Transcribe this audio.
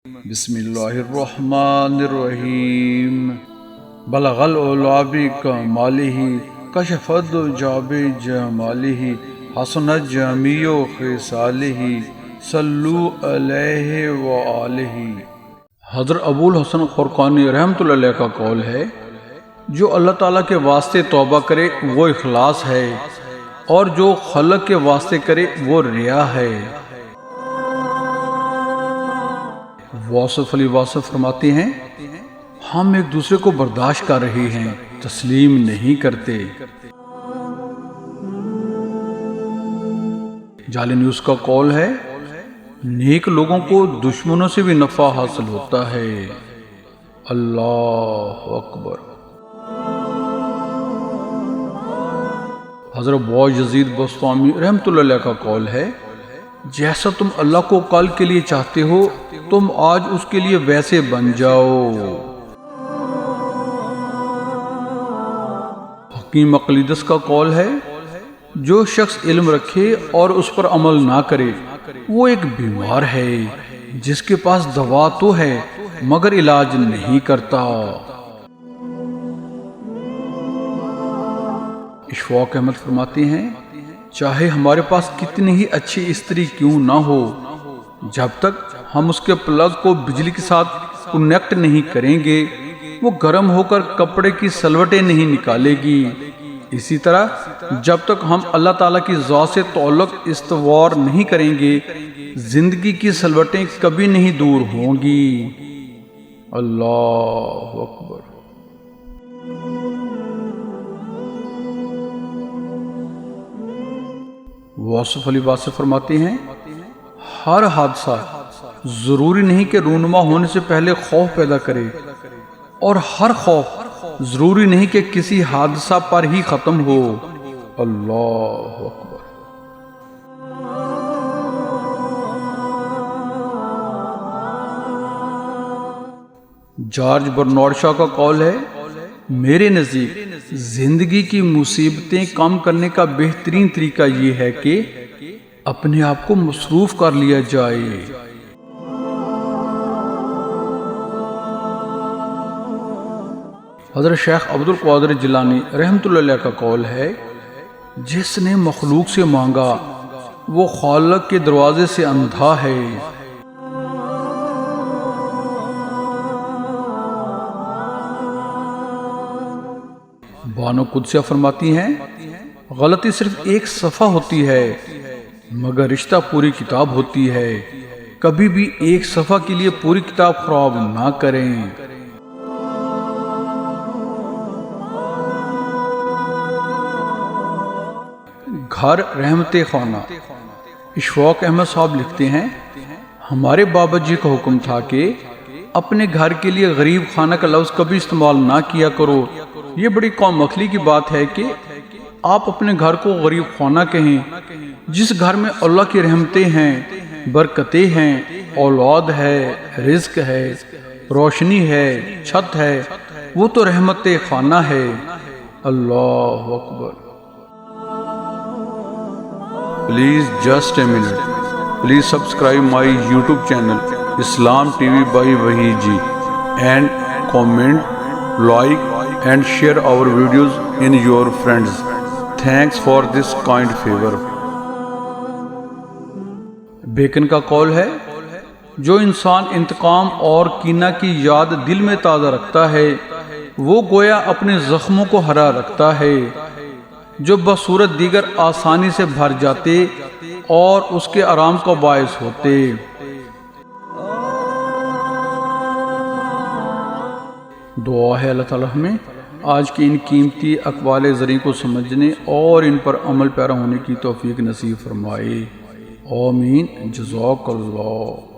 بسم اللہ الرحمن الرحیم بلغ العلا بکمالہ کشف الدجی بجمالہ حسنت جمیع خصالہ صلو علیہ وآلہ۔ حضرت ابو الحسن خرقانی رحمۃ اللہ علیہ کا قول ہے، جو اللہ تعالیٰ کے واسطے توبہ کرے وہ اخلاص ہے، اور جو خلق کے واسطے کرے وہ ریا ہے۔ واصف علی واصف فرماتے ہیں، ہم ایک دوسرے کو برداشت کر رہے ہیں، تسلیم نہیں کرتے۔ جعلی نیوز کا قول ہے، نیک لوگوں کو دشمنوں سے بھی نفع حاصل ہوتا ہے۔ اللہ اکبر۔ حضرت بایزید بسطامی رحمۃ اللہ علیہ کا قول ہے، جیسا تم اللہ کو کل کے لیے چاہتے ہو تم آج اس کے لیے ویسے بن جاؤ۔ حکیم اقلیدس کا قول ہے، جو شخص علم رکھے اور اس پر عمل نہ کرے وہ ایک بیمار ہے جس کے پاس دوا تو ہے مگر علاج نہیں کرتا۔ اشفاق احمد فرماتے ہیں، چاہے ہمارے پاس کتنی ہی اچھی استری کیوں نہ ہو، جب تک ہم اس کے پلگ کو بجلی کے ساتھ کنیکٹ نہیں کریں گے وہ گرم ہو کر کپڑے کی سلوٹیں نہیں نکالے گی۔ اسی طرح جب تک ہم اللہ تعالیٰ کی ذات سے تعلق استوار نہیں کریں گے زندگی کی سلوٹیں کبھی نہیں دور ہوں گی۔ اللہ اکبر۔ واصف علی واصف فرماتے ہیں، ہر حادثہ ضروری نہیں کہ رونما ہونے سے پہلے خوف پیدا کرے، اور ہر خوف ضروری نہیں کہ کسی حادثہ پر ہی ختم ہو۔ اللہ اکبر۔ جارج برنارڈ شاہ کا قول ہے، میرے نزدیک زندگی کی مصیبتیں کم کرنے کا بہترین طریقہ یہ ہے کہ اپنے آپ کو مصروف کر لیا جائے۔ حضرت شیخ عبد القادر جیلانی رحمۃ اللہ علیہ کا قول ہے، جس نے مخلوق سے مانگا وہ خالق کے دروازے سے اندھا ہے۔ بانو قدسیہ فرماتی ہیں، غلطی صرف ایک صفحہ ہوتی ہے مگر رشتہ پوری کتاب ہوتی ہے، کبھی بھی ایک صفحہ کے لیے پوری کتاب خراب نہ کریں۔ گھر رحمت خانہ۔ اشفاق احمد صاحب لکھتے ہیں، ہمارے بابا جی کا حکم تھا کہ اپنے گھر کے لیے غریب خانہ کا لفظ کبھی استعمال نہ کیا کرو۔ یہ بڑی قوم مخلی کی بات ہے کہ آپ اپنے گھر کو غریب خانہ کہیں۔ جس گھر میں اللہ کی رحمتیں ہیں، برکتیں ہیں، اولاد ہے، رزق ہے، روشنی ہے، چھت ہے، وہ تو رحمت خانہ ہے۔ اللہ اکبر۔ Please just a minute. Please subscribe my YouTube channel Islam TV by Wahi Ji and comment, like and share our videos in your friends. Thanks for this kind favor. Bacon کا قول ہے، جو انسان انتقام اور کینہ کی یاد دل میں تازہ رکھتا ہے وہ گویا اپنے زخموں کو ہرا رکھتا ہے جو بصورت دیگر آسانی سے بھر جاتے اور اس کے آرام کا باعث ہوتے۔ دعا ہے اللہ تعالیٰ ہمیں آج کی ان قیمتی اقوال زرعی کو سمجھنے اور ان پر عمل پیرا ہونے کی توفیق نصیب فرمائے۔ آمین۔ جزاک اللہ۔